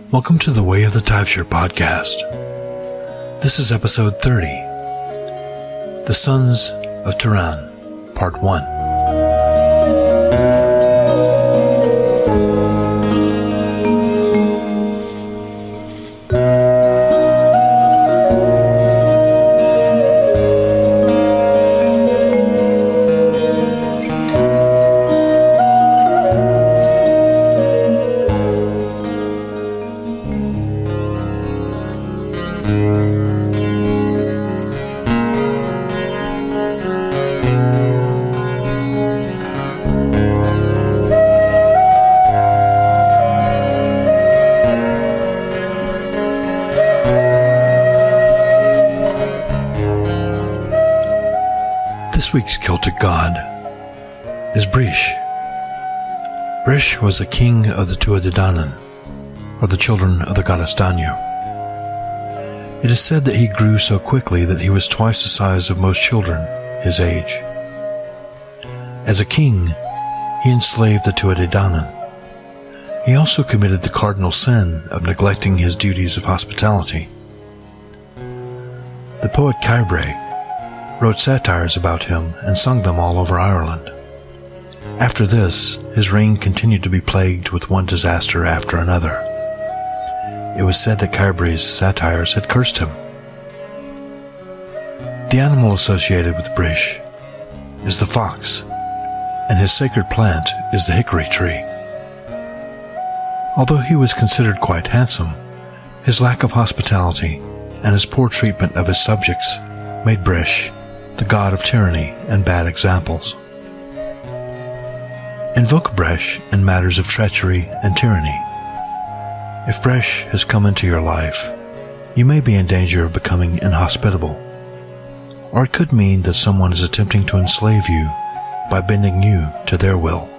Welcome to the Way of the Taibhsear podcast. This is episode 30, The Sons of Tuireann, Part 1. This week's Celtic god is Brish. Brish was a king of the Tuireann, or the children of the goddess Danu. It is said that he grew so quickly that he was twice the size of most children his age. As a king, he enslaved the Tuireann. He also committed the cardinal sin of neglecting his duties of hospitality. The poet Taibhsear wrote satires about him and sung them all over Ireland. After this, his reign continued to be plagued with one disaster after another. It was said that Taibhsear's satires had cursed him. The animal associated with Brish is the fox, and his sacred plant is the hickory tree. Although he was considered quite handsome, his lack of hospitality and his poor treatment of his subjects made Brish the god of tyranny and bad examples. Invoke Brish in matters of treachery and tyranny. If Brish has come into your life, you may be in danger of becoming inhospitable, or it could mean that someone is attempting to enslave you by bending you to their will.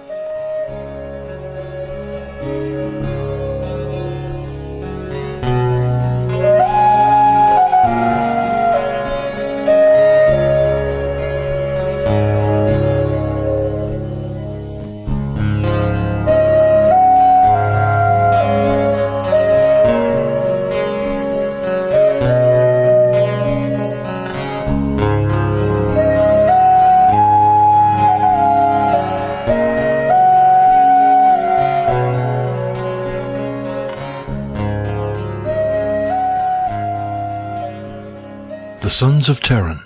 The Sons of Tuireann.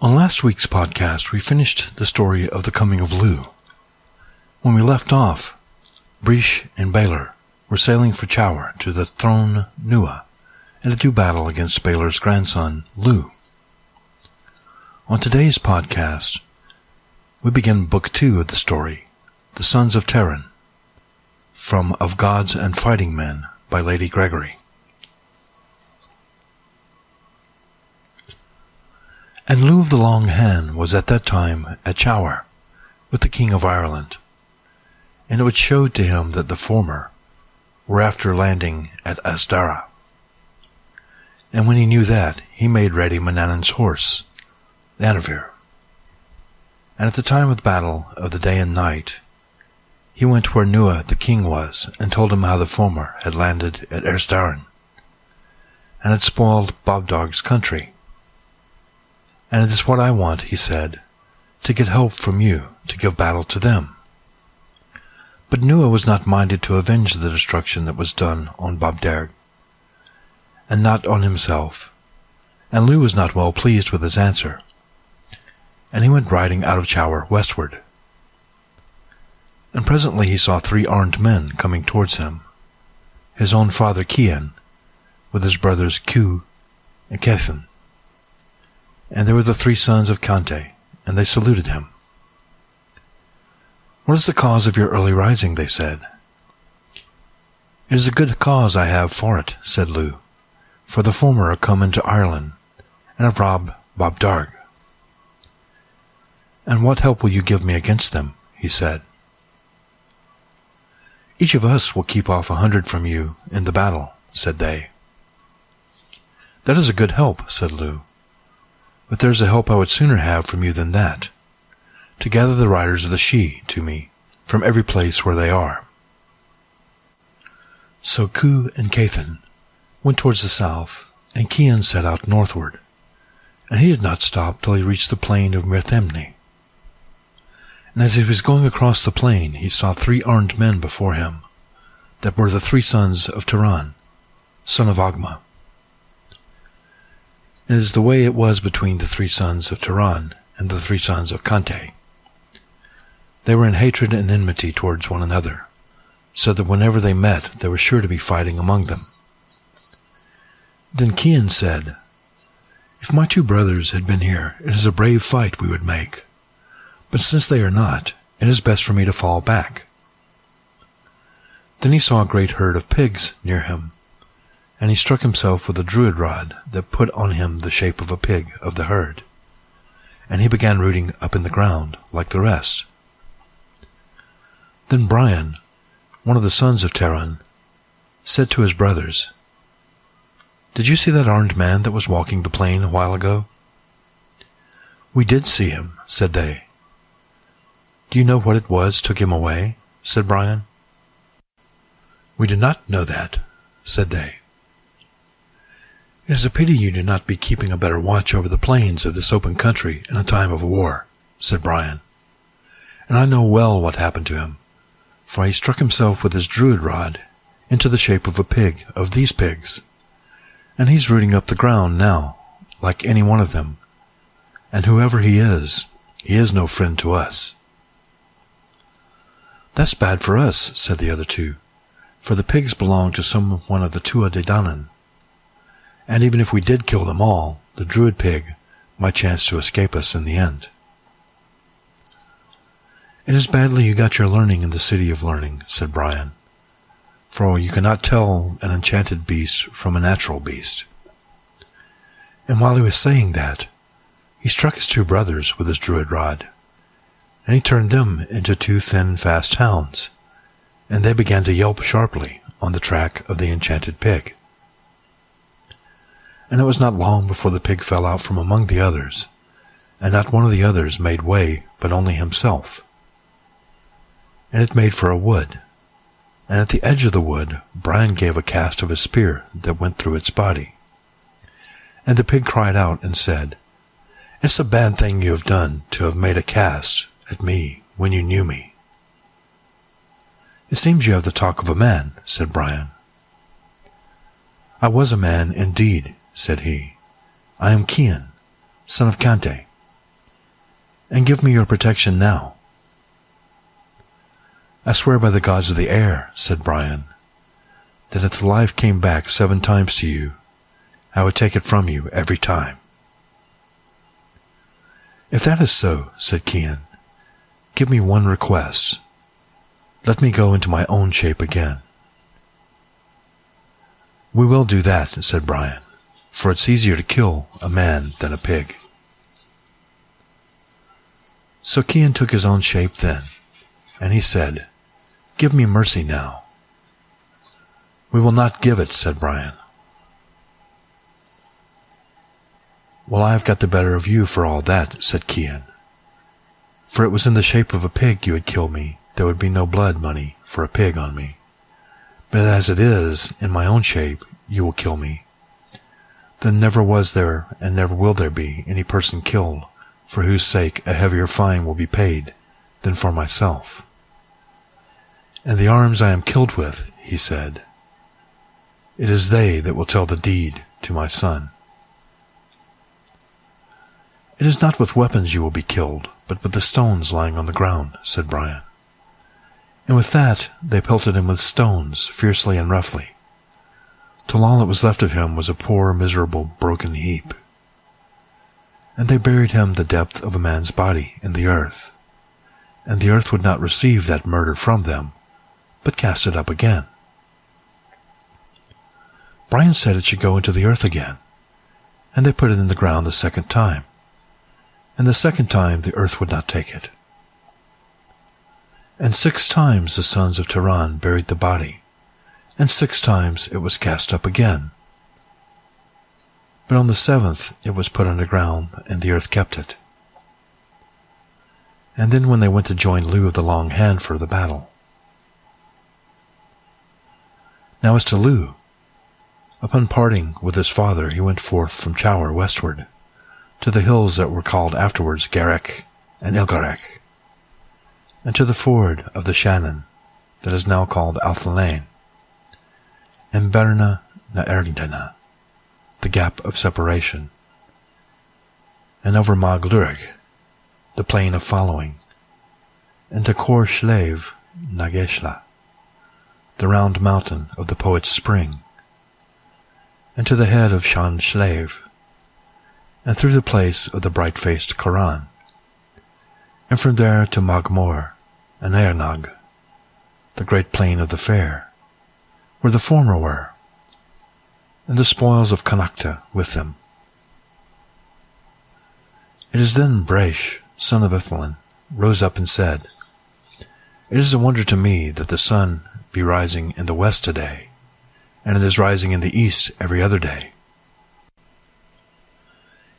On last week's podcast, we finished the story of the coming of Lugh. When we left off, Brish and Baelor were sailing for Chower to the throne Nua and to do battle against Baelor's grandson, Lugh. On today's podcast, we begin Book 2 of the story, The Sons of Tuireann, from Of Gods and Fighting Men by Lady Gregory. And Lugh of the Long Hand was at that time at Chower with the king of Ireland, and it was showed to him that the former were after landing at Asdara. And when he knew that, he made ready Manannan's horse, Taibhsear. And at the time of the battle of the day and night, he went where Nua the king was, and told him how the former had landed at Asdara, and had spoiled Bobdog's country. And it is what I want, he said, to get help from you to give battle to them. But Nua was not minded to avenge the destruction that was done on Bobdog, and not on himself, and Lugh was not well pleased with his answer, and he went riding out of Chower westward. And presently he saw 3 armed men coming towards him, his own father Cian, with his brothers Cú and Cethan. And there were the 3 sons of Cante, and they saluted him. "What is the cause of your early rising?" they said. "It is a good cause I have for it," said Lugh, "for the former are come into Ireland, and have robbed Bobdog." "And what help will you give me against them?" he said. "Each of us will keep off 100 from you in the battle," said they. "That is a good help," said Lugh. "But there is a help I would sooner have from you than that, to gather the riders of the Sidhe to me from every place where they are." So Cu and Cathan went towards the south, and Cian set out northward, and he did not stop till he reached the plain of Mirthemne. And as he was going across the plain, he saw 3 armed men before him, that were the 3 sons of Tuireann, son of Ogma. And it is the way it was between the 3 sons of Tuireann and the 3 sons of Cante. They were in hatred and enmity towards one another, so that whenever they met, there was sure to be fighting among them. Then Cian said, "If my 2 brothers had been here, it is a brave fight we would make. But since they are not, it is best for me to fall back." Then he saw a great herd of pigs near him, and he struck himself with a druid rod that put on him the shape of a pig of the herd, and he began rooting up in the ground like the rest. Then Brian, one of the sons of Tuireann, said to his brothers, "Did you see that armed man that was walking the plain a while ago?" "We did see him," said they. "Do you know what it was took him away?" said Brian. "We do not know that," said they. "It is a pity you do not be keeping a better watch over the plains of this open country in a time of war," said Brian. "And I know well what happened to him, for he struck himself with his druid rod into the shape of a pig of these pigs, and he's rooting up the ground now, like any one of them, and whoever he is no friend to us." "That's bad for us," said the other 2, "for the pigs belong to some one of the Tua de Danann, and even if we did kill them all, the druid pig might chance to escape us in the end." "It is badly you got your learning in the City of Learning," said Brian, "for you cannot tell an enchanted beast from a natural beast." And while he was saying that, he struck his 2 brothers with his druid rod, and he turned them into 2 thin, fast hounds, and they began to yelp sharply on the track of the enchanted pig. And it was not long before the pig fell out from among the others, and not one of the others made way, but only himself. And it made for a wood, and at the edge of the wood Brian gave a cast of his spear that went through its body. And the pig cried out and said, "It's a bad thing you have done to have made a cast at me when you knew me." "It seems you have the talk of a man," said Brian. "I was a man indeed," said he. "I am Cian, son of Cante, and give me your protection now." "I swear by the gods of the air," said Brian, "that if the life came back 7 times to you, I would take it from you every time." "If that is so," said Cian, "give me one request. Let me go into my own shape again." "We will do that," said Brian, "for it's easier to kill a man than a pig." So Cian took his own shape then, and he said, "Give me mercy now." "We will not give it," said Brian. "Well, I have got the better of you for all that," said Cian. "For it was in the shape of a pig you had killed me, there would be no blood money for a pig on me. But as it is, in my own shape, you will kill me. Then never was there, and never will there be, any person killed, for whose sake a heavier fine will be paid than for myself. And the arms I am killed with," he said, "it is they that will tell the deed to my son." "It is not with weapons you will be killed, but with the stones lying on the ground," said Brian. And with that they pelted him with stones, fiercely and roughly, till all that was left of him was a poor, miserable, broken heap. And they buried him the depth of a man's body in the earth, and the earth would not receive that murder from them, but cast it up again. Brian said it should go into the earth again, and they put it in the ground the 2nd time, and the 2nd time the earth would not take it. And 6 times the sons of Tuireann buried the body, and 6 times it was cast up again. But on the 7th it was put underground, and the earth kept it. And then when they went to join Lugh of the Long Hand for the battle, Now as to Lugh, upon parting with his father he went forth from Chaur westward, to the hills that were called afterwards Garrick and Ilgarek, and to the ford of the Shannon, that is now called Althlane, and Berna na Erdena, the gap of separation, and over Mag Lurig, the plain of following, and to Cor Shlave na Gesla, the round mountain of the poet's spring, and to the head of Shan Shlave, and through the place of the bright-faced Koran, and from there to Magmor and Earnag, the great plain of the fair, where the former were, and the spoils of Connachta with them. It is then Bresh, son of Ethelin, rose up and said, It is a wonder to me that the sun be rising in the west today, and it is rising in the east every other day.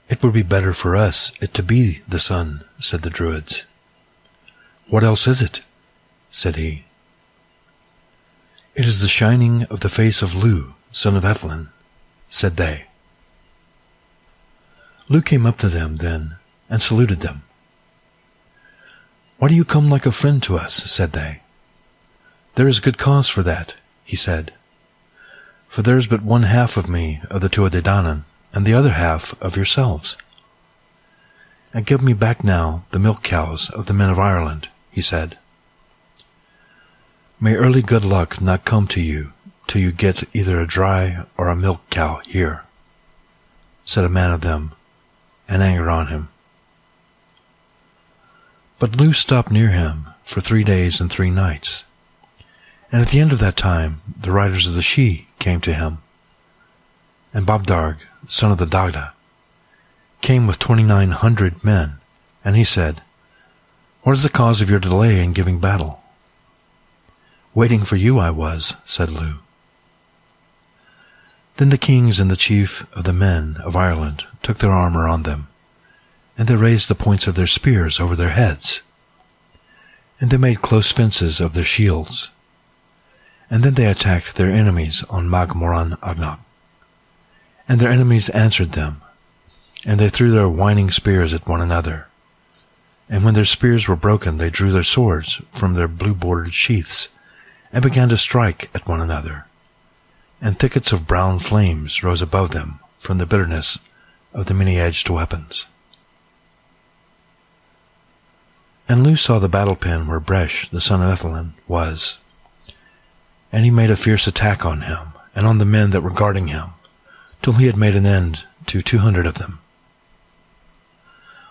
It would be better for us it to be the sun, said the Druids. What else is it? Said he. It is the shining of the face of Lugh, son of Ethelin, said they. Lugh came up to them then, and saluted them. Why do you come like a friend to us? Said they. There is good cause for that, he said. For there is but one half of me of the Tuatha, and the other half of yourselves. And give me back now the milk cows of the men of Ireland, he said. May early good luck not come to you till you get either a dry or a milk cow here, said a man of them, and angered on him. But Lugh stopped near him for 3 days and 3 nights, and at the end of that time the riders of the Sidhe came to him, and Bobdarg, son of the Dagda, came with 2,900 men, and he said, What is the cause of your delay in giving battle? Waiting for you I was, said Lugh. Then the kings and the chief of the men of Ireland took their armor on them, and they raised the points of their spears over their heads, and they made close fences of their shields, and then they attacked their enemies on Magmoran Agnach, and their enemies answered them, and they threw their whining spears at one another, and when their spears were broken they drew their swords from their blue-bordered sheaths, and began to strike at one another, and thickets of brown flames rose above them from the bitterness of the many-edged weapons. And Lugh saw the battle-pen where Bresh, the son of Ethelin, was, and he made a fierce attack on him, and on the men that were guarding him, till he had made an end to 200 of them.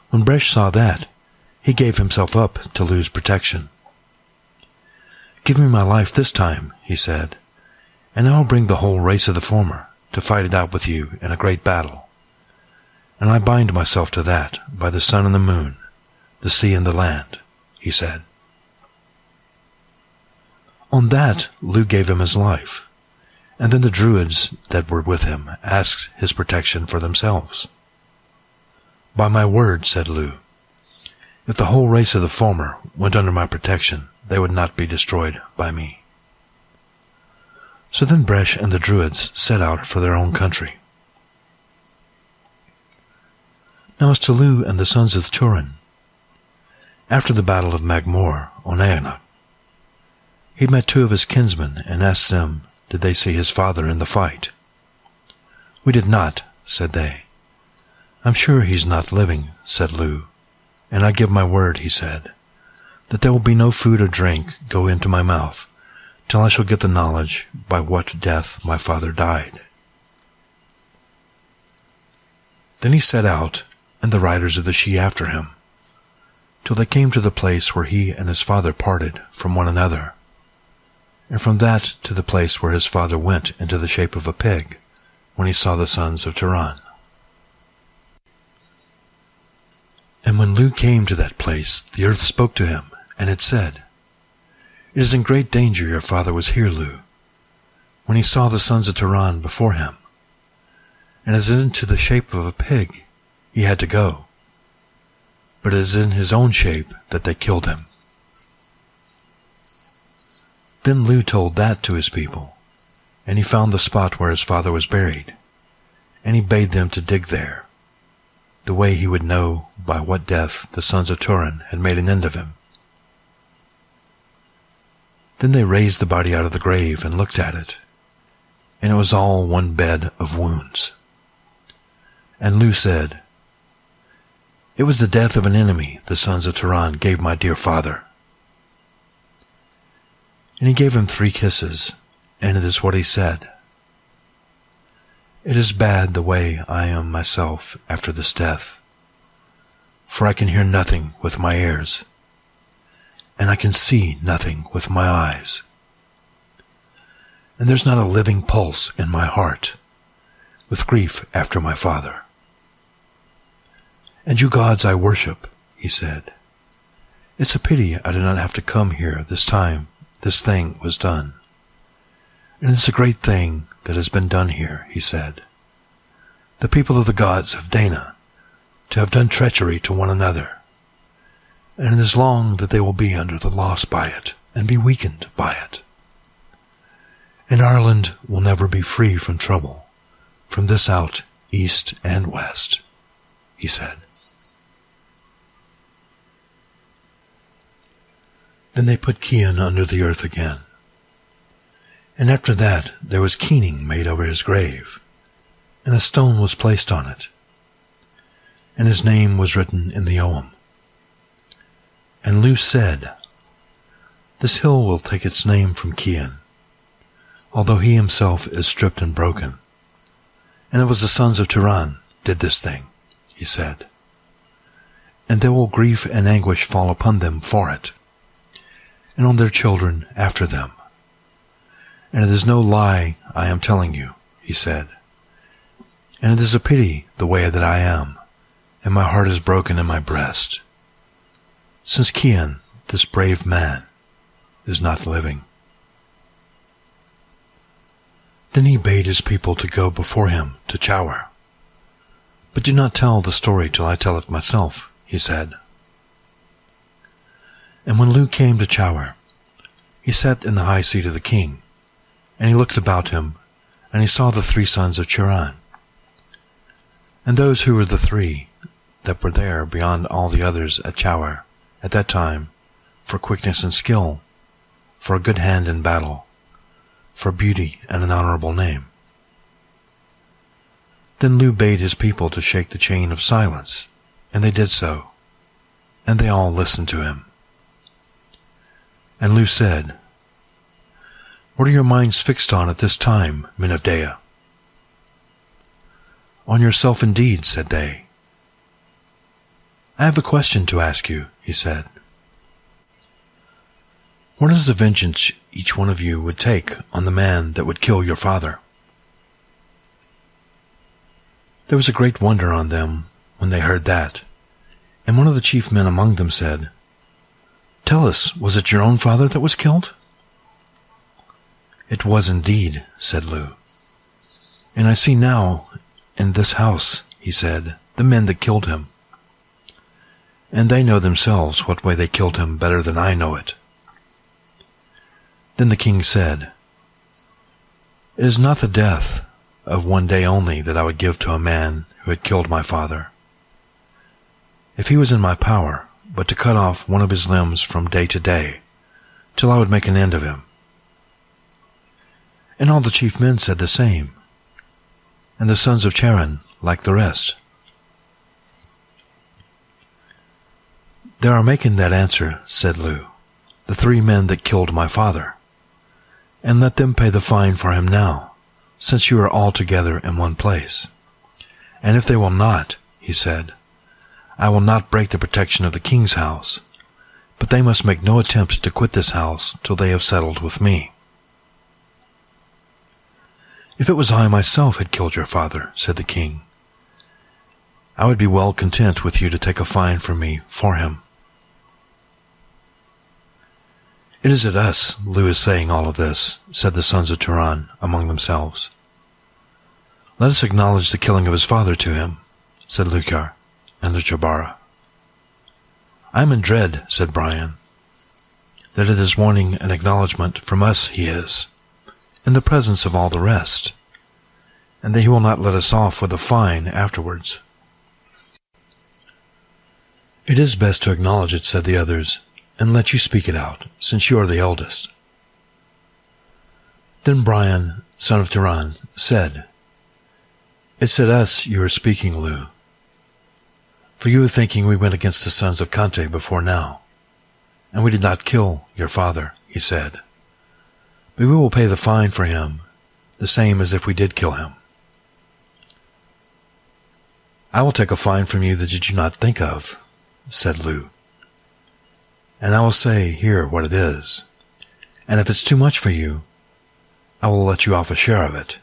When Bresh saw that, he gave himself up to Lugh's protection. Give me my life this time, he said, and I will bring the whole race of the former to fight it out with you in a great battle. And I bind myself to that by the sun and the moon, the sea and the land, he said. On that Lugh gave him his life, and then the Druids that were with him asked his protection for themselves. By my word, said Lugh, if the whole race of the former went under my protection, they would not be destroyed by me. So then Bresh and the Druids set out for their own country. Now as to Lugh and the Sons of Tuireann, after the battle of Magmor on Eanach, he met 2 of his kinsmen and asked them, did they see his father in the fight? We did not, said they. I'm sure he's not living, said Lugh, and I give my word, he said, that there will be no food or drink go into my mouth till I shall get the knowledge by what death my father died. Then he set out, and the riders of the Sidhe after him, till they came to the place where he and his father parted from one another, and from that to the place where his father went into the shape of a pig, when he saw the Sons of Tuireann. And when Lugh came to that place, the earth spoke to him, and it said, It is in great danger your father was here, Lugh, when he saw the Sons of Tuireann before him, and as into the shape of a pig he had to go, but it is in his own shape that they killed him. Then Lugh told that to his people, and he found the spot where his father was buried, and he bade them to dig there, the way he would know by what death the sons of Tuireann had made an end of him. Then they raised the body out of the grave and looked at it, and it was all one bed of wounds. And Lu said, "It was the death of an enemy the sons of Tuireann gave my dear father." And he gave him 3 kisses, and it is what he said. "It is bad the way I am myself after this death, for I can hear nothing with my ears, and I can see nothing with my eyes. And there's not a living pulse in my heart, with grief after my father. And you gods I worship," he said, "it's a pity I did not have to come here this time this thing was done. And it's a great thing that has been done here," he said. "The people of the gods of Dana to have done treachery to one another, and it is long that they will be under the loss by it, and be weakened by it. And Ireland will never be free from trouble, from this out east and west," he said. Then they put Cian under the earth again. And after that there was keening made over his grave, and a stone was placed on it, and his name was written in the Ogham. And Lu said, "This hill will take its name from Cian, although he himself is stripped and broken. And it was the sons of Tuireann did this thing," he said. "And there will grief and anguish fall upon them for it, and on their children after them. And it is no lie I am telling you," he said. "And it is a pity the way that I am, and my heart is broken in my breast, since Cian, this brave man, is not living." Then he bade his people to go before him to Taibhsear. "But do not tell the story till I tell it myself," he said. And when Lu came to Taibhsear, he sat in the high seat of the king, and he looked about him, and he saw the 3 sons of Tuireann. And those who were the 3 that were there beyond all the others at Taibhsear at that time, for quickness and skill, for a good hand in battle, for beauty and an honorable name. Then Lu bade his people to shake the chain of silence, and they did so, and they all listened to him. And Lu said, "What are your minds fixed on at this time, men of Dea?" "On yourself indeed," said they. "I have a question to ask you," he said. "What is the vengeance each one of you would take on the man that would kill your father?" There was a great wonder on them when they heard that, and one of the chief men among them said, "Tell us, was it your own father that was killed?" "It was indeed," said Lu. "And I see now in this house," he said, "the men that killed him. And they know themselves what way they killed him better than I know it." Then the king said, "It is not the death of one day only that I would give to a man who had killed my father, if he was in my power, but to cut off one of his limbs from day to day, till I would make an end of him." And all the chief men said the same, and the sons of Tuireann like the rest. "There are making that answer," said Lu, "the 3 men that killed my father, and let them pay the fine for him now, since you are all together in one place. And if they will not," he said, "I will not break the protection of the king's house, but they must make no attempt to quit this house till they have settled with me." "If it was I myself had killed your father," said the king, "I would be well content with you to take a fine from me for him." "It is at us Lu is saying all of this," said the sons of Tuireann among themselves. "Let us acknowledge the killing of his father to him," said Lucar and Luchabara. "I am in dread," said Brian, "that it is wanting an acknowledgment from us he is, in the presence of all the rest, and that he will not let us off with a fine afterwards." "It is best to acknowledge it," said the others, "and let you speak it out, since you are the eldest." Then Brian, son of Tuireann, said, "It's at us you are speaking, Lugh. For you are thinking we went against the sons of Cante before now, and we did not kill your father," he said. "But we will pay the fine for him, the same as if we did kill him." "I will take a fine from you that you do not think of," said Lugh. "And I will say here what it is, and if it's too much for you, I will let you off a share of it."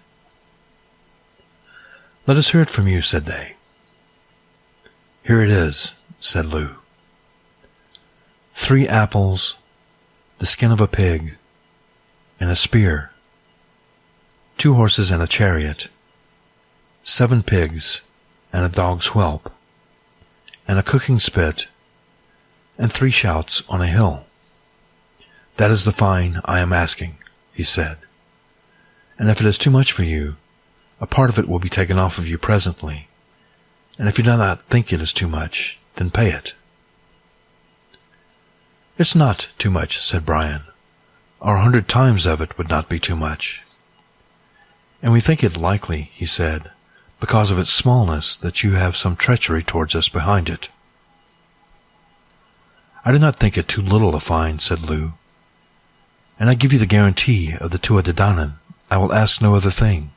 "Let us hear it from you," said they. "Here it is," said Lugh. 3 apples, the skin of a pig, and a spear, 2 horses and a chariot, 7 pigs and a dog's whelp, and a cooking spit, and 3 shouts on a hill. That is the fine I am asking," he said. "And if it is too much for you, a part of it will be taken off of you presently, and if you do not think it is too much, then pay it." "It's not too much," said Brian, "or 100 times of it would not be too much. And we think it likely," he said, "because of its smallness, that you have some treachery towards us behind it." "I do not think it too little a fine," said Lugh, "and I give you the guarantee of the Tuatha I will ask no other thing,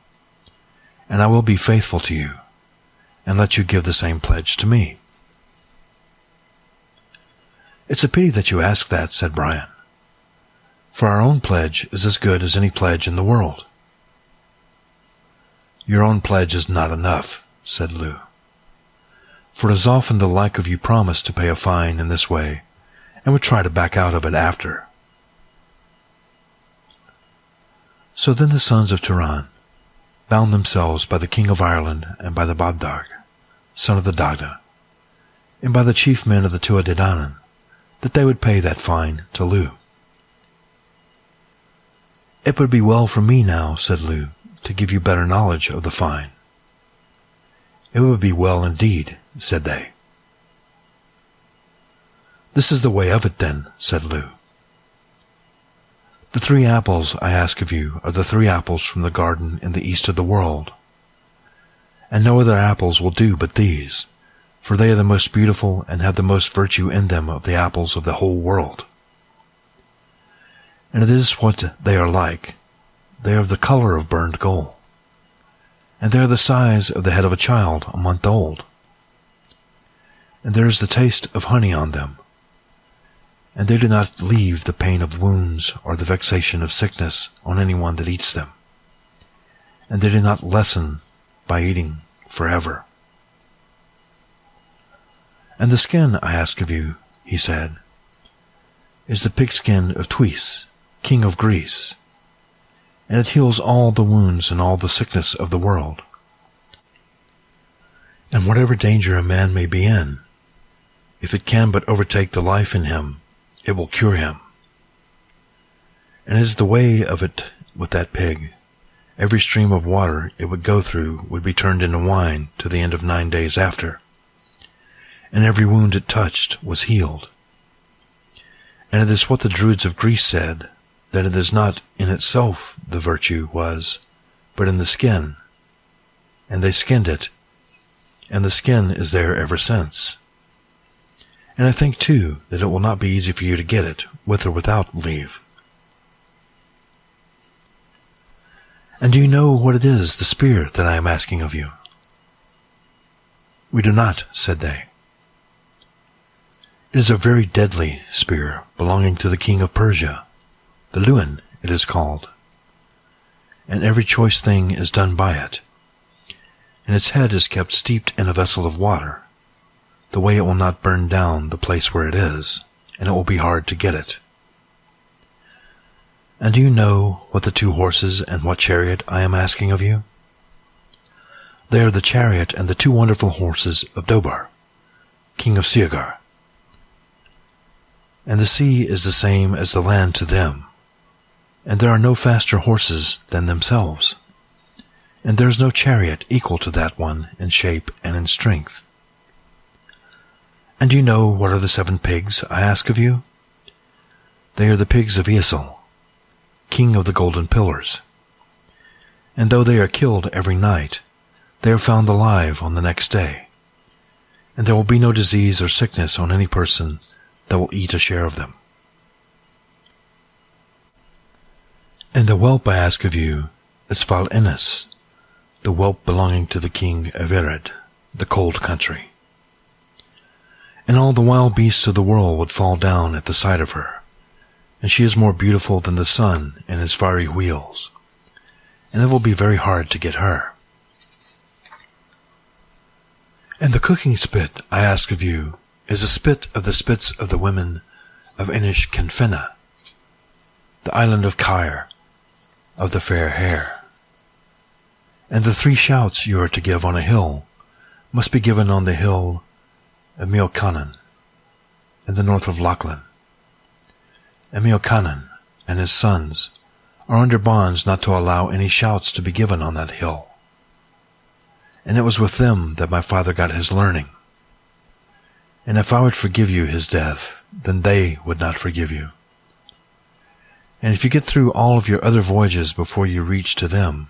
and I will be faithful to you, and let you give the same pledge to me." "It's a pity that you ask that," said Brian, "for our own pledge is as good as any pledge in the world." "Your own pledge is not enough," said Lugh, "for it is often the like of you promise to pay a fine in this way, and would try to back out of it after." So then the sons of Tuireann bound themselves by the king of Ireland and by the Babdarg, son of the Dagda, and by the chief men of the Tuatha that they would pay that fine to Lugh. "It would be well for me now," said Lugh, "to give you better knowledge of the fine." "It would be well indeed," said they. "This is the way of it then," said Lugh. "The 3 apples I ask of you are the 3 apples from the garden in the east of the world. And no other apples will do but these, for they are the most beautiful and have the most virtue in them of the apples of the whole world. And it is what they are like. They are of the color of burned gold, and they are the size of the head of a child a month old. And there is the taste of honey on them, and they do not leave the pain of wounds or the vexation of sickness on anyone that eats them, and they do not lessen by eating forever. And the skin I ask of you," he said, "is the pigskin of Taibhsear, king of Greece, and it heals all the wounds and all the sickness of the world. And whatever danger a man may be in, if it can but overtake the life in him, it will cure him. And as the way of it with that pig, every stream of water it would go through would be turned into wine to the end of 9 days after, and every wound it touched was healed. And it is what the Druids of Greece said, that it is not in itself the virtue was, but in the skin. And they skinned it, and the skin is there ever since. And I think, too, that it will not be easy for you to get it, with or without leave." "And do you know what it is, the spear, that I am asking of you?" "We do not," said they. "It is a very deadly spear, belonging to the king of Persia, the Luin it is called, and every choice thing is done by it, and its head is kept steeped in a vessel of water, the way it will not burn down the place where it is, and it will be hard to get it. And do you know what the 2 horses and what chariot I am asking of you? They are the chariot and the 2 wonderful horses of Dobar, king of Seagar. And the sea is the same as the land to them, and there are no faster horses than themselves, and there is no chariot equal to that one in shape and in strength. And do you know what are the 7 pigs I ask of you? They are the pigs of Esau, king of the golden pillars. And though they are killed every night, they are found alive on the next day, and there will be no disease or sickness on any person that will eat a share of them. And the whelp I ask of you is Val'ennis, the whelp belonging to the king of Ered, the cold country. And all the wild beasts of the world would fall down at the sight of her, and she is more beautiful than the sun in his fiery wheels, and it will be very hard to get her. And the cooking spit I ask of you is a spit of the spits of the women of Enish Kenfena, the island of Cair, of the fair hair. And the 3 shouts you are to give on a hill must be given on the hill of Meochanan, in the north of Lachlan. And Meochanan and his sons are under bonds not to allow any shouts to be given on that hill. And it was with them that my father got his learning. And if I would forgive you his death, then they would not forgive you. And if you get through all of your other voyages before you reach to them,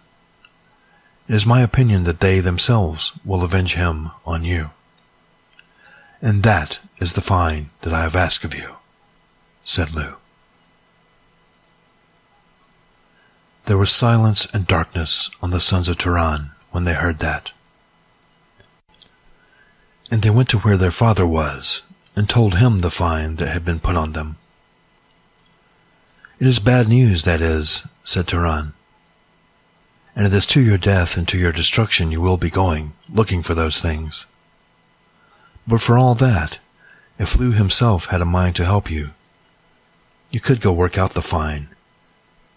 it is my opinion that they themselves will avenge him on you. And that is the fine that I have asked of you, said Lu. There was silence and darkness on the sons of Tuireann when they heard that. And they went to where their father was, and told him the fine that had been put on them. It is bad news, that is, said Tuireann, and it is to your death and to your destruction you will be going, looking for those things. But for all that, if Lu himself had a mind to help you, you could go work out the fine,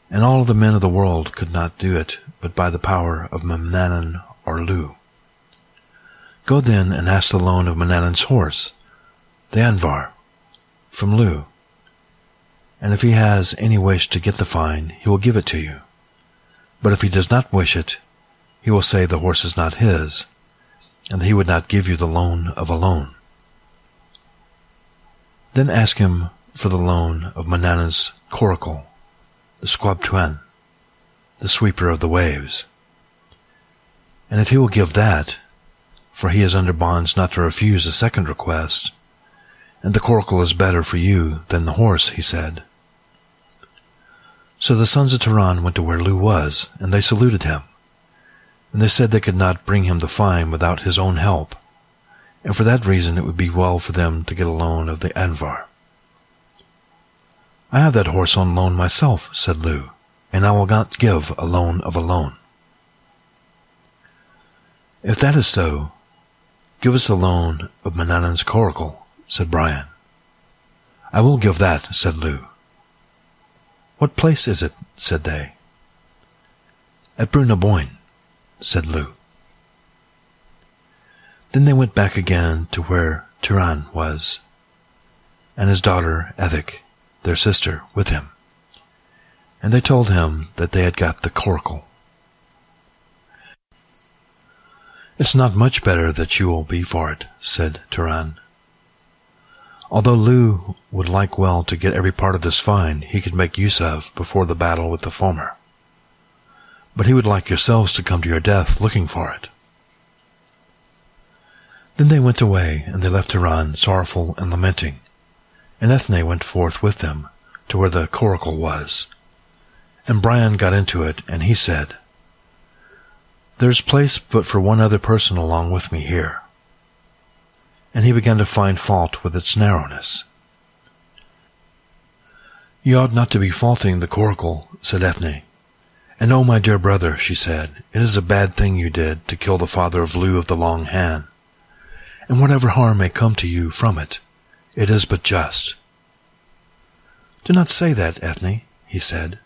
and all of the men of the world could not do it but by the power of Manannan or Lu. Go then and ask the loan of Manannan's horse, the Anvar, from Lu, and if he has any wish to get the fine, he will give it to you. But if he does not wish it, he will say the horse is not his, and that he would not give you the loan of a loan. Then ask him for the loan of Manannan's coracle, the Squab-Tuan, the sweeper of the waves. And if he will give that, for he is under bonds not to refuse a second request, and the coracle is better for you than the horse, he said. So the sons of Tuireann went to where Lu was, and they saluted him. And they said they could not bring him the fine without his own help, and for that reason it would be well for them to get a loan of the Anvar. I have that horse on loan myself, said Lu, and I will not give a loan of a loan. If that is so, give us the loan of Manannan's coracle, said Brian. I will give that, said Lu. What place is it? Said they. At Brunaboyne, said Lu. Then they went back again to where Tuireann was, and his daughter Ethic, their sister, with him, and they told him that they had got the coracle. It's not much better that you will be for it, said Tuireann. Although Lu would like well to get every part of this fine he could make use of before the battle with the former, but he would like yourselves to come to your death looking for it. Then they went away, and they left Tuireann sorrowful and lamenting, and Ethne went forth with them to where the coracle was. And Brian got into it, and he said, There is place but for one other person along with me here. And he began to find fault with its narrowness. You ought not to be faulting the coracle, said Ethne. And oh, my dear brother, she said, it is a bad thing you did to kill the father of Lu of the Long Hand. And whatever harm may come to you from it, it is but just. Do not say that, Ethne, he said,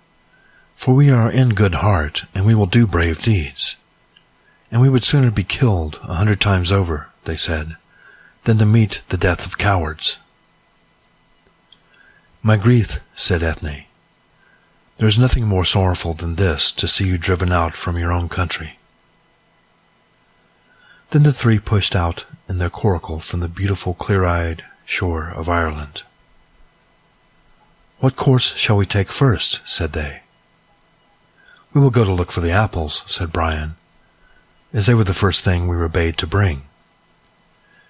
for we are in good heart, and we will do brave deeds. And we would sooner be killed 100 times over, they said, than to meet the death of cowards. My grief, said Ethne, There is nothing more sorrowful than this, to see you driven out from your own country." Then the three pushed out in their coracle from the beautiful clear-eyed shore of Ireland. "What course shall we take first?" said they. "We will go to look for the apples," said Brian, "as they were the first thing we were bade to bring.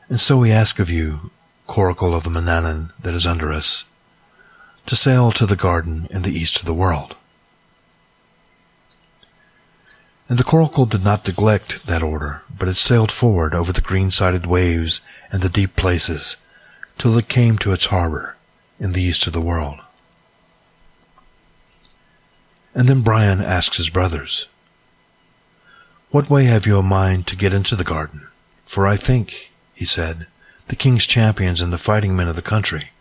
And so we ask of you, coracle of the Manannan that is under us, to sail to the garden in the east of the world." And the coracle did not neglect that order, but it sailed forward over the green-sided waves and the deep places, till it came to its harbor in the east of the world. And then Brian asked his brothers, "What way have you a mind to get into the garden? For I think," he said, "the king's champions and the fighting men of the country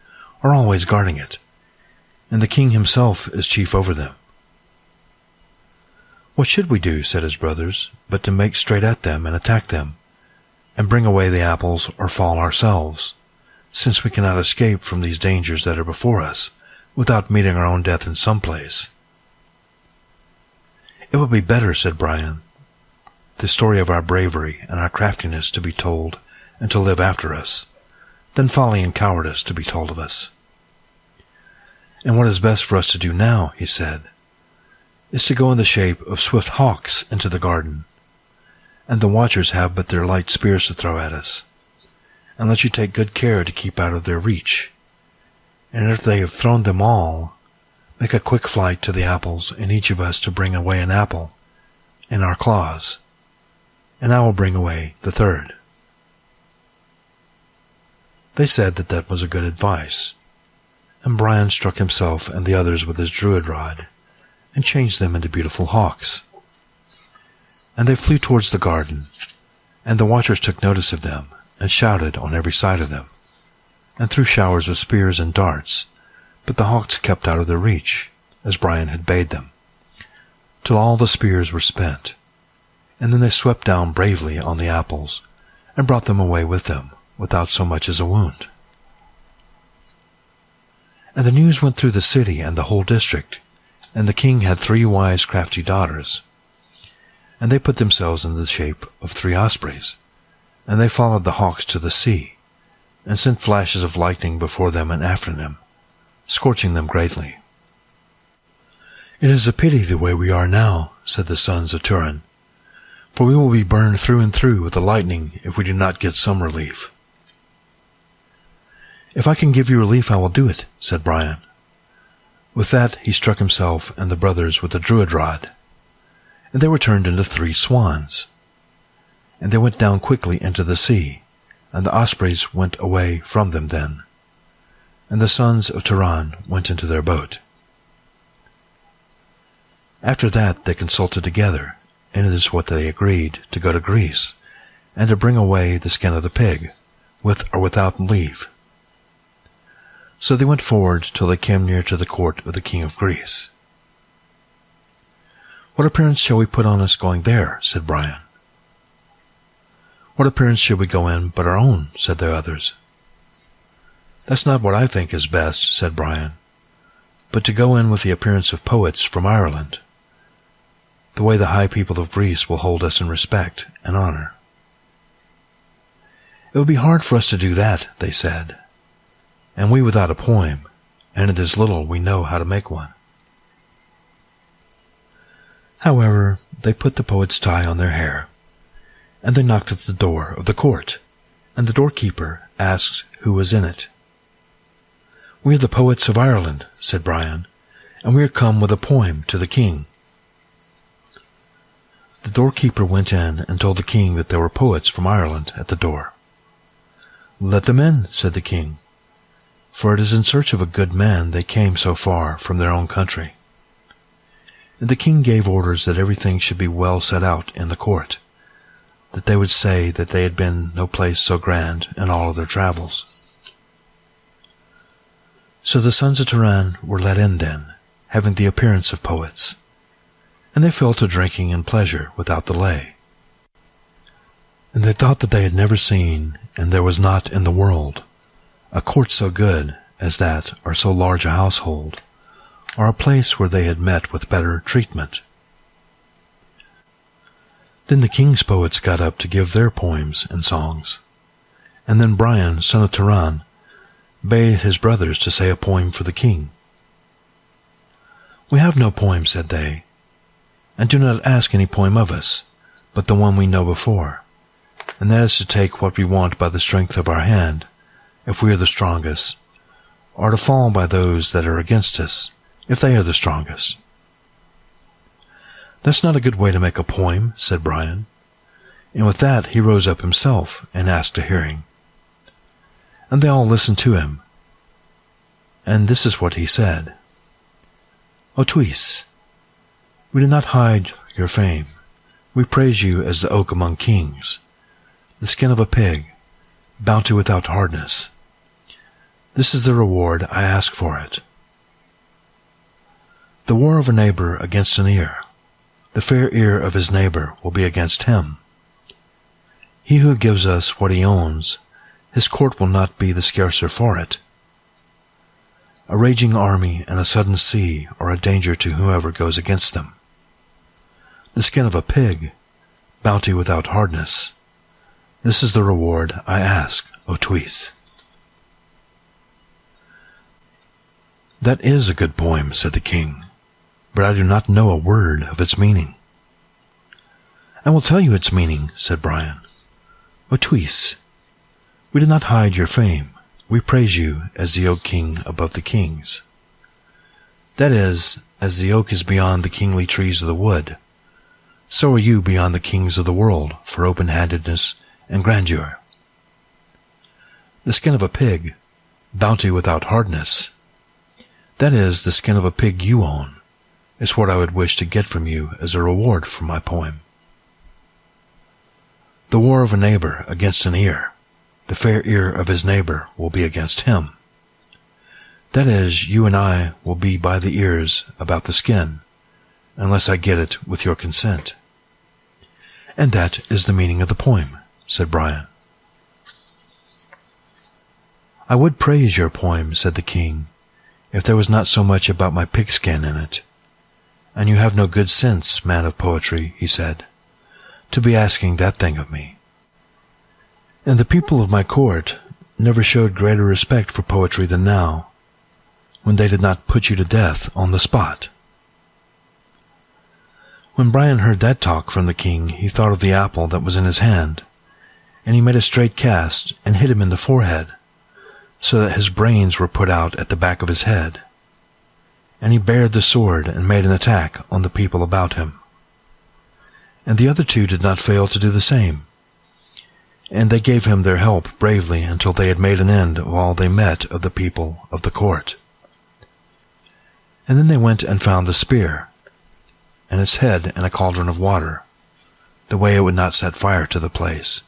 are always guarding it, and the king himself is chief over them." "What should we do," said his brothers, "but to make straight at them and attack them, and bring away the apples or fall ourselves, since we cannot escape from these dangers that are before us, without meeting our own death in some place?" "It would be better," said Brian, "the story of our bravery and our craftiness to be told and to live after us, than folly and cowardice to be told of us. And what is best for us to do now," he said, "is to go in the shape of swift hawks into the garden, and the watchers have but their light spears to throw at us, and let you take good care to keep out of their reach. And if they have thrown them all, make a quick flight to the apples, and each of us to bring away an apple in our claws, and I will bring away the third." They said that that was a good advice, and Brian struck himself and the others with his druid rod, and changed them into beautiful hawks. And they flew towards the garden, and the watchers took notice of them, and shouted on every side of them, and threw showers of spears and darts, but the hawks kept out of their reach, as Brian had bade them, till all the spears were spent, and then they swept down bravely on the apples, and brought them away with them, without so much as a wound. And the news went through the city and the whole district, and the king had 3 wise crafty daughters, and they put themselves in the shape of 3 ospreys, and they followed the hawks to the sea, and sent flashes of lightning before them and after them, scorching them greatly. "It is a pity the way we are now," said the sons of Tuireann, "for we will be burned through and through with the lightning if we do not get some relief." "If I can give you relief, I will do it," said Brian. With that he struck himself and the brothers with the druid rod, and they were turned into 3 swans. And they went down quickly into the sea, and the ospreys went away from them then. And the sons of Tuireann went into their boat. After that they consulted together, and it is what they agreed, to go to Greece, and to bring away the skin of the pig, with or without leave. So they went forward till they came near to the court of the king of Greece. "What appearance shall we put on us going there?" said Brian. "What appearance should we go in but our own?" said the others. "That's not what I think is best," said Brian, "but to go in with the appearance of poets from Ireland, the way the high people of Greece will hold us in respect and honor." "It would be hard for us to do that," they said, "and we without a poem, and it is little we know how to make one." However, they put the poet's tie on their hair, and they knocked at the door of the court, and the doorkeeper asked who was in it. "We are the poets of Ireland," said Brian, "and we are come with a poem to the king." The doorkeeper went in and told the king that there were poets from Ireland at the door. "Let them in," said the king, "for it is in search of a good man they came so far from their own country." And the king gave orders that everything should be well set out in the court, that they would say that they had been no place so grand in all of their travels. So the sons of Tuireann were let in then, having the appearance of poets, and they fell to drinking and pleasure without delay. And they thought that they had never seen, and there was not in the world, a court so good as that, or so large a household, or a place where they had met with better treatment. Then the king's poets got up to give their poems and songs, and then Brian, son of Tuireann, bade his brothers to say a poem for the king. "We have no poem," said they, "and do not ask any poem of us, but the one we know before, and that is to take what we want by the strength of our hand, if we are the strongest, or to fall by those that are against us, if they are the strongest." "That's not a good way to make a poem," said Brian, and with that he rose up himself and asked a hearing. And they all listened to him, and this is what he said. "O Tuis, we did not hide your fame. We praise you as the oak among kings, the skin of a pig, bounty without hardness. This is the reward I ask for it. The war of a neighbor against an ear, the fair ear of his neighbor will be against him. He who gives us what he owns, his court will not be the scarcer for it. A raging army and a sudden sea are a danger to whoever goes against them. The skin of a pig, bounty without hardness. This is the reward I ask, O Tuis." "That is a good poem," said the king, "but I do not know a word of its meaning." "I will tell you its meaning," said Brian. "O Tuis, we did not hide your fame. We praise you as the oak king above the kings. That is, as the oak is beyond the kingly trees of the wood, so are you beyond the kings of the world for open-handedness and grandeur. The skin of a pig, bounty without hardness. That is, the skin of a pig you own, is what I would wish to get from you as a reward for my poem. The war of a neighbor against an ear, the fair ear of his neighbor will be against him. That is, you and I will be by the ears about the skin, unless I get it with your consent." "And that is the meaning of the poem," said Brian. "I would praise your poem," said the king, "if there was not so much about my pigskin in it. And you have no good sense, man of poetry," he said, "to be asking that thing of me. And the people of my court never showed greater respect for poetry than now, when they did not put you to death on the spot." When Brian heard that talk from the king, he thought of the apple that was in his hand, and he made a straight cast and hit him in the forehead, so that his brains were put out at the back of his head. And he bared the sword and made an attack on the people about him. And the other two did not fail to do the same, and they gave him their help bravely until they had made an end of all they met of the people of the court. And then they went and found the spear, and its head in a cauldron of water, the way it would not set fire to the place.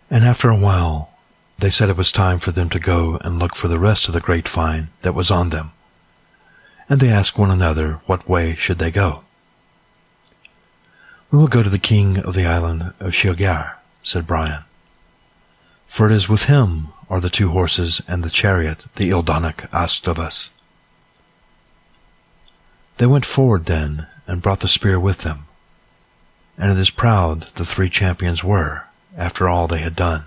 And after a while they said it was time for them to go and look for the rest of the great find that was on them, and they asked one another what way should they go. "We will go to the king of the island of Shaman," said Brian, "for it is with him are the 2 horses and the chariot the Ildonic asked of us." They went forward then and brought the spear with them, and it is proud the 3 champions were, after all they had done.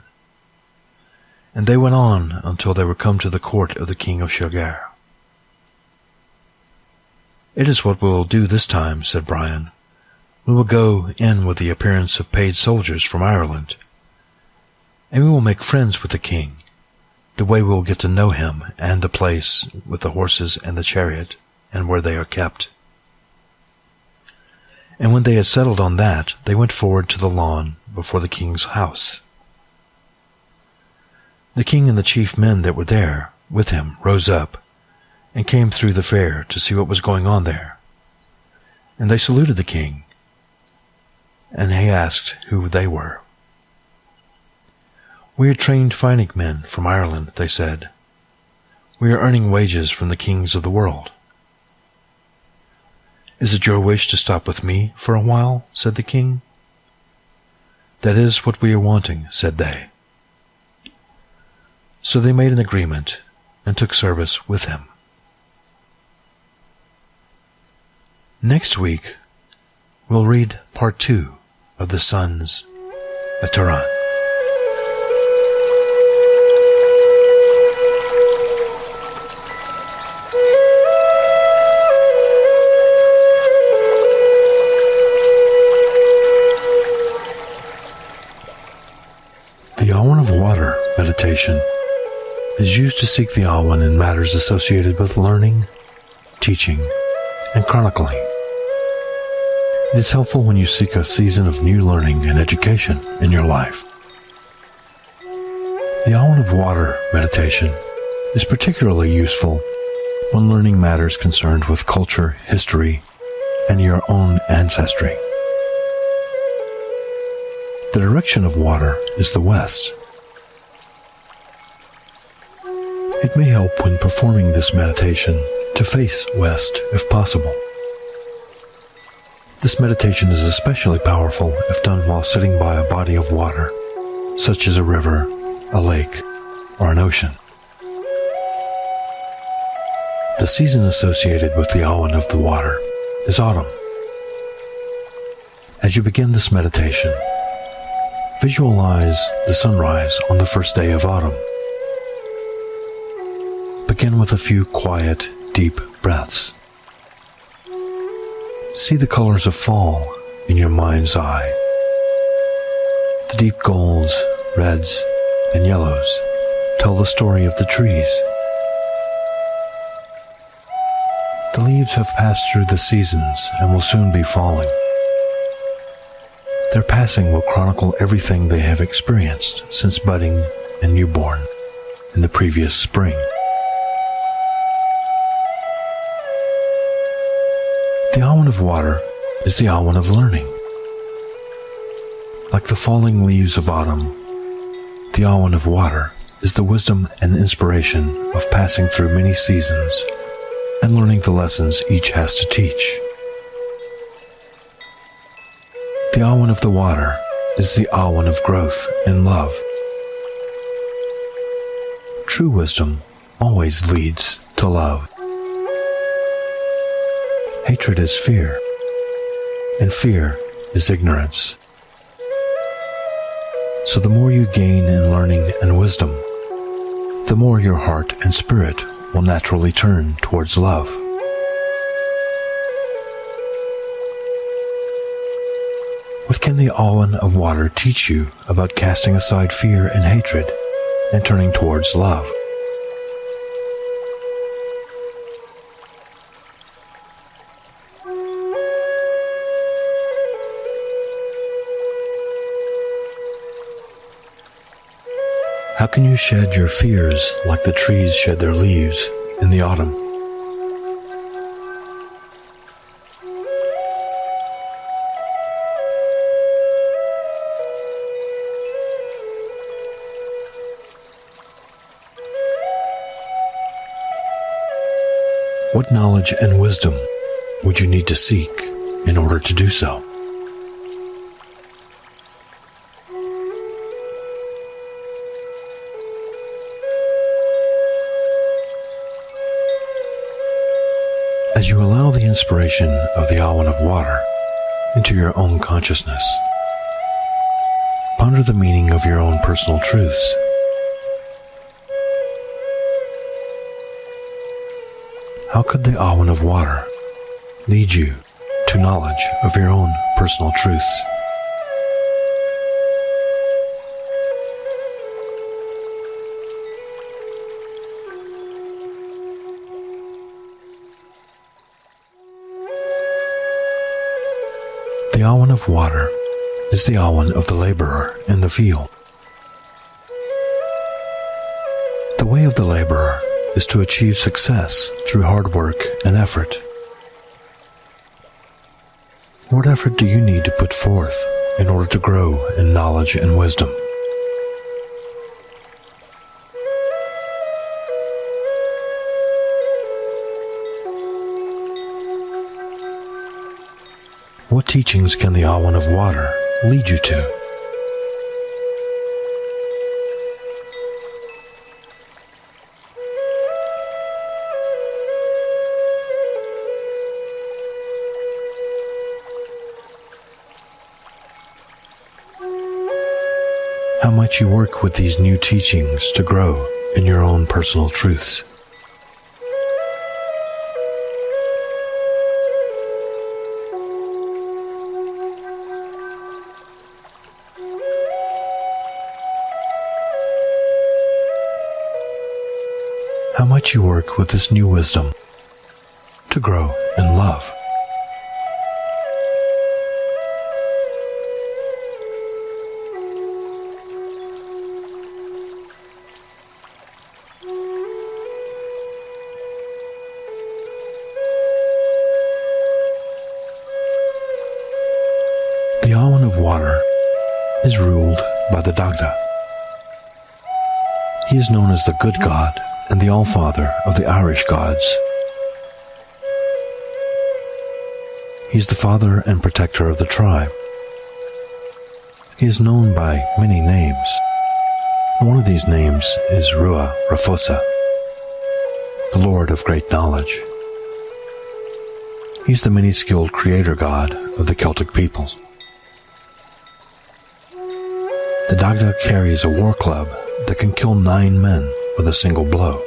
And they went on until they were come to the court of the king of Shaman. "It is what we will do this time," said Brian. "We will go in with the appearance of paid soldiers from Ireland, and we will make friends with the king, the way we will get to know him and the place with the horses and the chariot, and where they are kept." And when they had settled on that, they went forward to the lawn before the king's house. The king and the chief men that were there with him rose up, and came through the fair to see what was going on there. And they saluted the king, and he asked who they were. "We are trained fighting men from Ireland," they said. "We are earning wages from the kings of the world." "Is it your wish to stop with me for a while?" said the king. "That is what we are wanting," said they. So they made an agreement and took service with him. Next week, we'll read part 2 of the Sons of Tuireann. The Awen of Water meditation is used to seek the Awen in matters associated with learning, teaching, and chronicling. It is helpful when you seek a season of new learning and education in your life. The Awen of Water meditation is particularly useful when learning matters concerned with culture, history, and your own ancestry. The direction of water is the west. It may help when performing this meditation to face west if possible. This meditation is especially powerful if done while sitting by a body of water, such as a river, a lake, or an ocean. The season associated with the Awen of the water is autumn. As you begin this meditation, visualize the sunrise on the first day of autumn. Begin with a few quiet, deep breaths. See the colors of fall in your mind's eye. The deep golds, reds, and yellows tell the story of the trees. The leaves have passed through the seasons and will soon be falling. Their passing will chronicle everything they have experienced since budding and newborn in the previous spring. The Awen of Water is the Awen of learning. Like the falling leaves of autumn, the Awen of Water is the wisdom and inspiration of passing through many seasons and learning the lessons each has to teach. The Awen of the Water is the Awen of growth and love. True wisdom always leads to love. Hatred is fear, and fear is ignorance. So the more you gain in learning and wisdom, the more your heart and spirit will naturally turn towards love. What can the Awen of Water teach you about casting aside fear and hatred and turning towards love? How can you shed your fears like the trees shed their leaves in the autumn? What knowledge and wisdom would you need to seek in order to do so? As you allow the inspiration of the Awen of Water into your own consciousness, ponder the meaning of your own personal truths. How could the Awen of Water lead you to knowledge of your own personal truths? The Awen of Water is the Awen of the laborer in the field. The way of the laborer is to achieve success through hard work and effort. What effort do you need to put forth in order to grow in knowledge and wisdom? What teachings can the Awen of Water lead you to? how much you work with these new teachings to grow in your own personal truths. How much you work with this new wisdom to grow in love. The Awan of water is ruled by the Dagda. He is known as the good god and the All-Father of the Irish gods. He is the father and protector of the tribe. He is known by many names. One of these names is Rua Rafosa, the Lord of Great Knowledge. He is the many-skilled creator god of the Celtic peoples. The Dagda carries a war club that can kill 9 men with a single blow.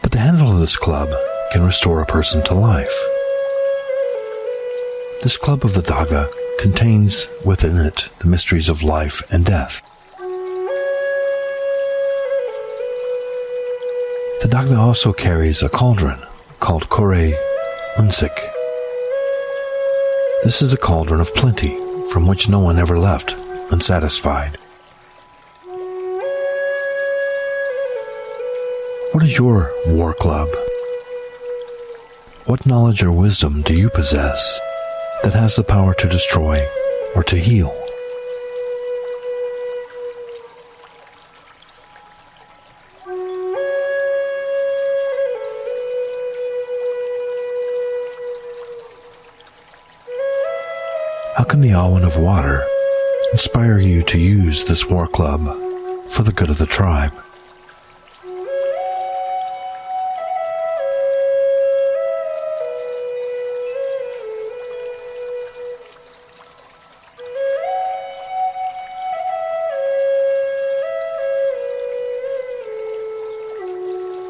But the handle of this club can restore a person to life. This club of the Dagda contains within it the mysteries of life and death. The Dagda also carries a cauldron called Kore Unsik. This is a cauldron of plenty from which no one ever left unsatisfied. What is your war club? What knowledge or wisdom do you possess that has the power to destroy or to heal? How can the Awan of water inspire you to use this war club for the good of the tribe?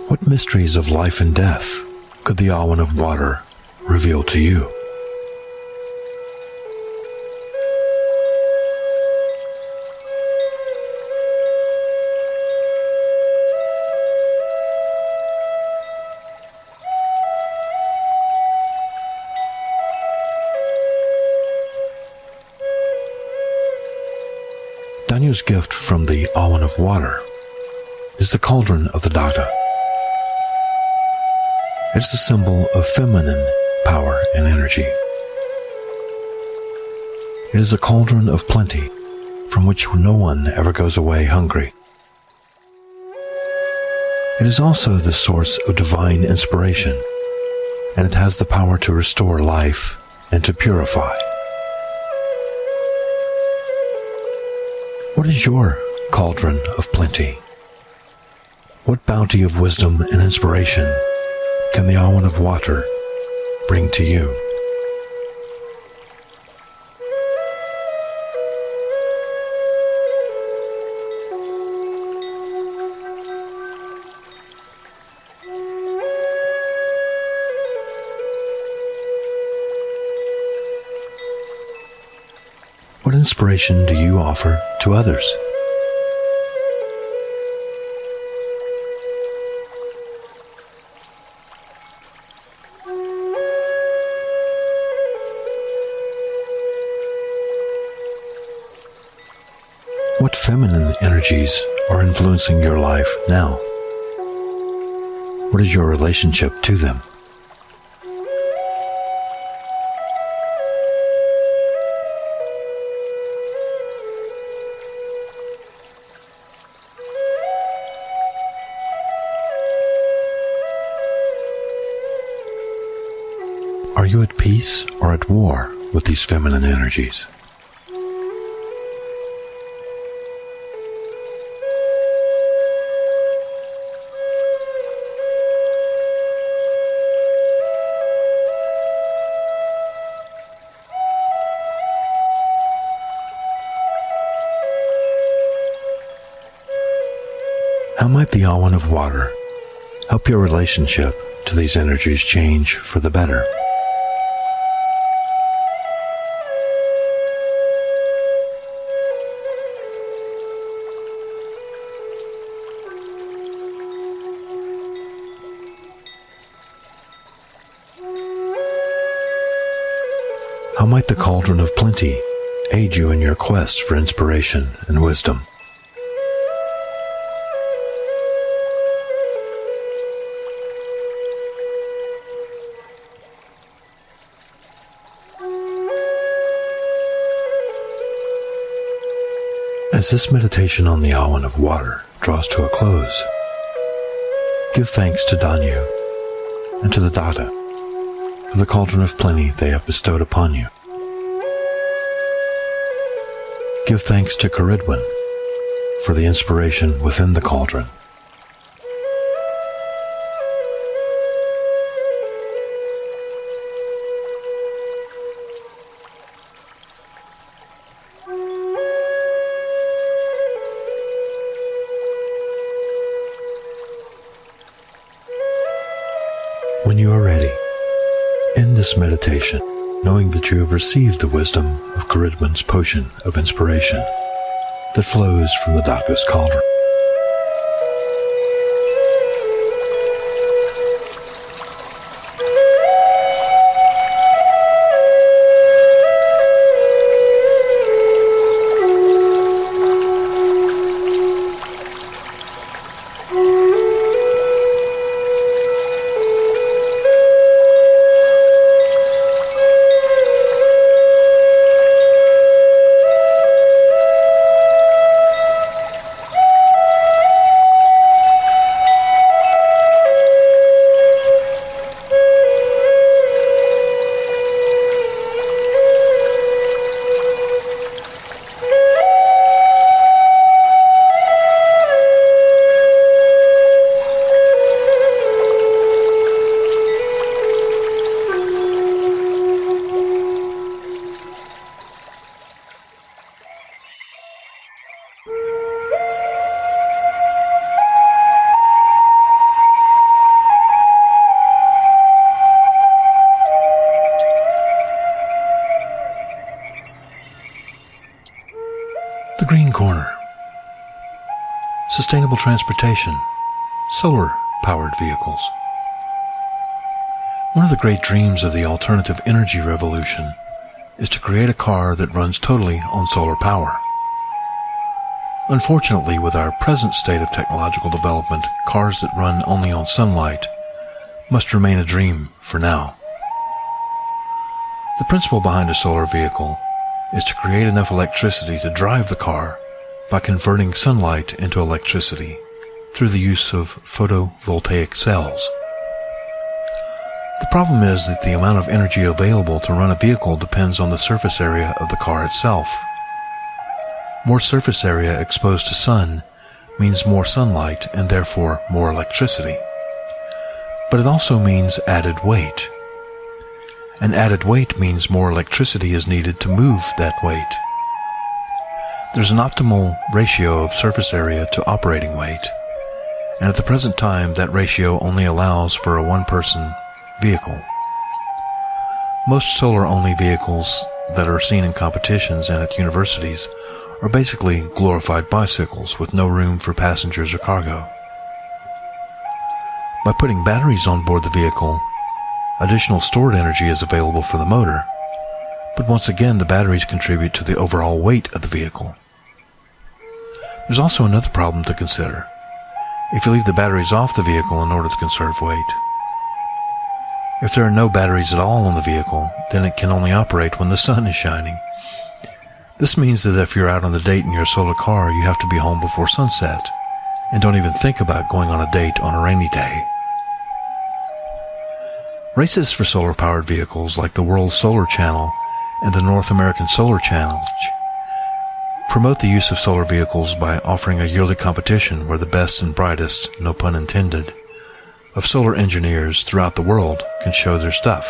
What mysteries of life and death could the Awan of water reveal to you? Danu's gift from the Awan of water is the cauldron of the Dagda. It's a symbol of feminine power and energy. It is a cauldron of plenty from which no one ever goes away hungry. It is also the source of divine inspiration, and it has the power to restore life and to purify. What is your cauldron of plenty? What bounty of wisdom and inspiration can the Awan of water bring to you? What inspiration do you offer to others? What feminine energies are influencing your life now? What is your relationship to them? Are you at peace or at war with these feminine energies? How might the Awen of water help your relationship to these energies change for the better? How might the cauldron of plenty aid you in your quest for inspiration and wisdom? As this meditation on the Awen of water draws to a close, give thanks to Danu and to the Dada for the cauldron of plenty they have bestowed upon you. Give thanks to Caridwen for the inspiration within the cauldron. When you are ready, end this meditation, knowing that you have received the wisdom of Caridwen's potion of inspiration that flows from the Dagda's cauldron. The Green Corner. Sustainable transportation. Solar-powered vehicles. One of the great dreams of the alternative energy revolution is to create a car that runs totally on solar power. Unfortunately, with our present state of technological development, cars that run only on sunlight must remain a dream for now. The principle behind a solar vehicle is to create enough electricity to drive the car by converting sunlight into electricity through the use of photovoltaic cells. The problem is that the amount of energy available to run a vehicle depends on the surface area of the car itself. More surface area exposed to sun means more sunlight and therefore more electricity. But it also means added weight. And added weight means more electricity is needed to move that weight. There's an optimal ratio of surface area to operating weight, and at the present time that ratio only allows for a one-person vehicle. Most solar-only vehicles that are seen in competitions and at universities are basically glorified bicycles with no room for passengers or cargo. By putting batteries on board the vehicle, additional stored energy is available for the motor, but once again the batteries contribute to the overall weight of the vehicle. There's also another problem to consider. If you leave the batteries off the vehicle in order to conserve weight, if there are no batteries at all on the vehicle, then it can only operate when the sun is shining. This means that if you're out on a date in your solar car, you have to be home before sunset, and don't even think about going on a date on a rainy day. Races for solar-powered vehicles like the World Solar Channel and the North American Solar Challenge promote the use of solar vehicles by offering a yearly competition where the best and brightest, no pun intended, of solar engineers throughout the world can show their stuff.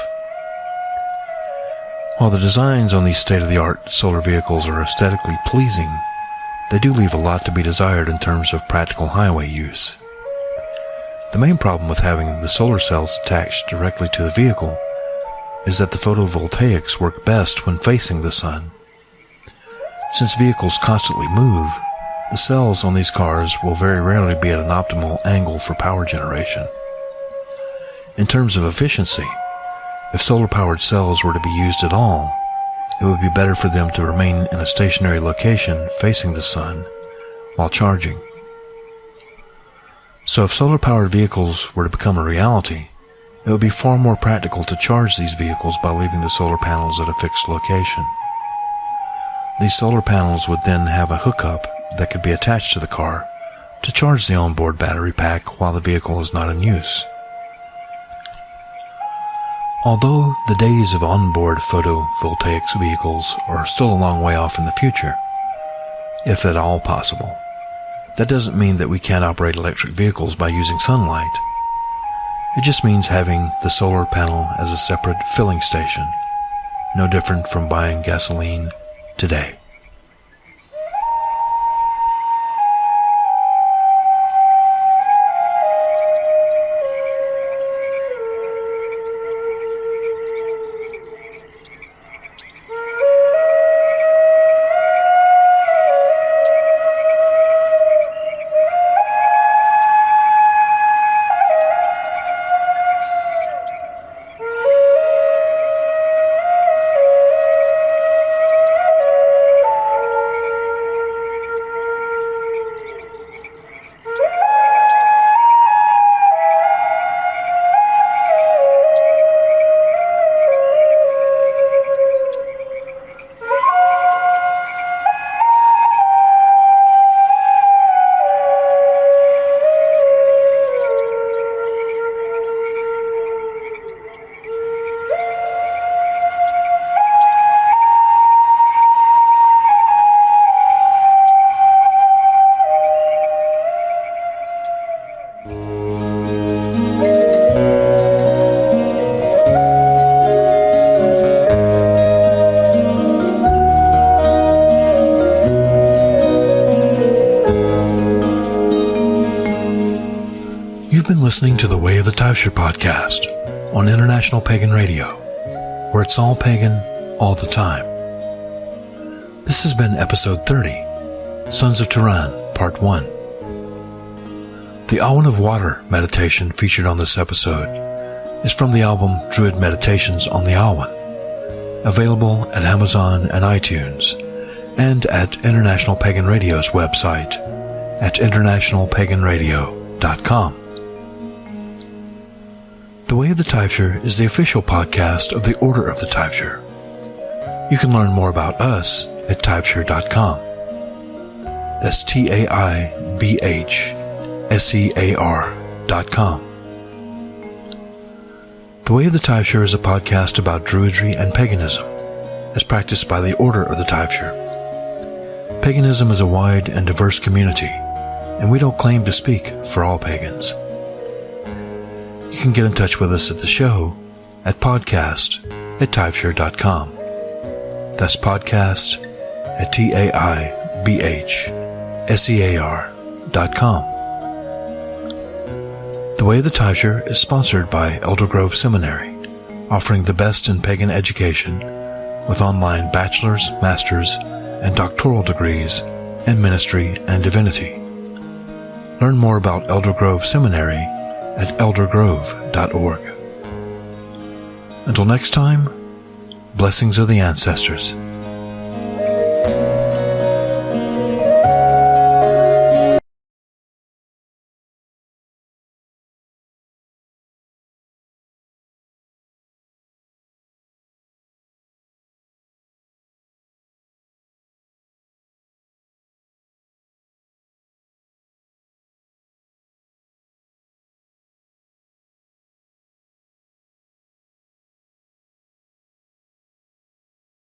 While the designs on these state-of-the-art solar vehicles are aesthetically pleasing, they do leave a lot to be desired in terms of practical highway use. The main problem with having the solar cells attached directly to the vehicle is that the photovoltaics work best when facing the sun. Since vehicles constantly move, the cells on these cars will very rarely be at an optimal angle for power generation. In terms of efficiency, if solar-powered cells were to be used at all, it would be better for them to remain in a stationary location facing the sun while charging. So if solar-powered vehicles were to become a reality, it would be far more practical to charge these vehicles by leaving the solar panels at a fixed location. These solar panels would then have a hookup that could be attached to the car to charge the onboard battery pack while the vehicle is not in use. Although the days of onboard photovoltaics vehicles are still a long way off in the future, if at all possible, that doesn't mean that we can't operate electric vehicles by using sunlight. It just means having the solar panel as a separate filling station, no different from buying gasoline today. You've been listening to the Way of the Taibhsear podcast on International Pagan Radio, where it's all pagan all the time. This has been episode 30, Sons of Tuireann, part 1. The Awen of Water meditation featured on this episode is from the album Druid Meditations on the Awen, available at Amazon and iTunes, and at International Pagan Radio's website at internationalpaganradio.com. The Way of the Taibhsear is the official podcast of the Order of the Taibhsear. You can learn more about us at taibhsear.com. That's taibhsear.com. The Way of the Taibhsear is a podcast about Druidry and paganism, as practiced by the Order of the Taibhsear. Paganism is a wide and diverse community, and we don't claim to speak for all pagans. You can get in touch with us at the show at podcast@taibhsear.com. That's podcast@taibhsear.com. The Way of the Taibhsear is sponsored by Elder Grove Seminary, offering the best in pagan education with online bachelor's, master's, and doctoral degrees in ministry and divinity. Learn more about Elder Grove Seminary at eldergrove.org. Until next time, blessings of the ancestors.